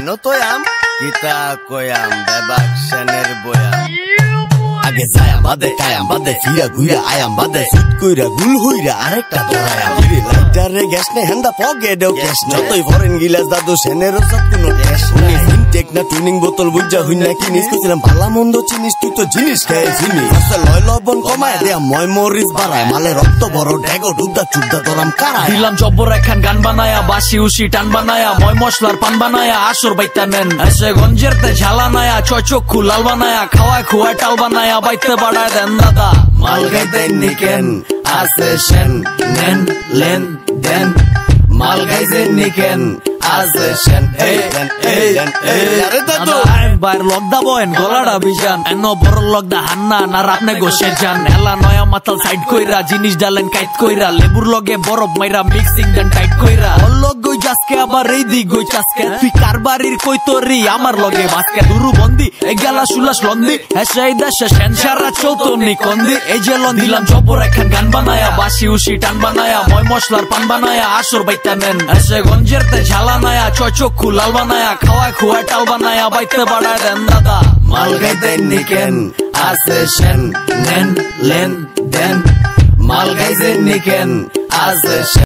নতয়াম কিতা কয়াম বেবাক সেনের বয়াম আগে যায়াম বাদে কায়াম বাদে ফিরা ঘুইরা আয়াম বাদে সুট কইরা গুল হইরা আরেকটা ধরায়াম ফিরে লাইটারে গ্যাস নে হেন্দা পকেটেও গ্যাস যতই ফরেন গিলাস দাদু সেনের সব কোনো গ্যাস নাই ইনটেক না টুনিং বোতল বুঝা হই না কিনিস কইছিলাম ভালো মন্দ চিনিস তুই তো জিনিস খাই চিনি আসলে লয় লবণ কমায় দেয়া ময় মরিচ বাড়ায় মালে রক্ত বড় ডেগো ডুবদা চুবদা তোরাম কারায় দিলাম জব্বর একখান গান বানায়া বাসি উসি টান বানায়া ময় মশলার পান বানায়া আসর বাইতা নেন এসে গঞ্জের তে ঝালানায়া ছয় চক্ষু লাল বানায়া খাওয়ায় খুয়ায় টাল বানায়া বাইতে বাড়ায় দেন দাদা মাল গাইতেন নিকেন আসে সেন নেন লেন দেন মাল গাইতেন নিকেন আসে সেন আরে দাদু বাইর লগদা বয়েন গলাটা বিজান এনো বড় লগদা হান্না না আপনি গোসে যান এলা নয়া মাতাল সাইড কইরা জিনিস ডালেন কাইট কইরা লেবুর লগে বরফ মাইরা মিক্সিং দেন টাইট কইরা অলগ গই জাসকে আবার এই দি গই চাসকে তুই কারবারির কই তোরি আমার লগে মাসকে দুরু বন্দি এ গেলা সুলাস লন্দি হেসাই দেশে সেন সারা চৌতনি কন্দি এই যে লন দিলাম জব্বর একখান গান বানায়া বাসি উসি টান বানায়া ময় মশলার পান বানায়া আসর বাইতা নেন এসে গঞ্জের তে ঝালানায়া ছয় চক্ষু লাল বানায়া খাওয়ায় খুয়ায় টাল বানায়া বাইতে বাড়ায় দেন দাদা মাল গাইতেন নিকেন আসে সেন নেন লেন দেন মাল গাইতেন নিকেন আসে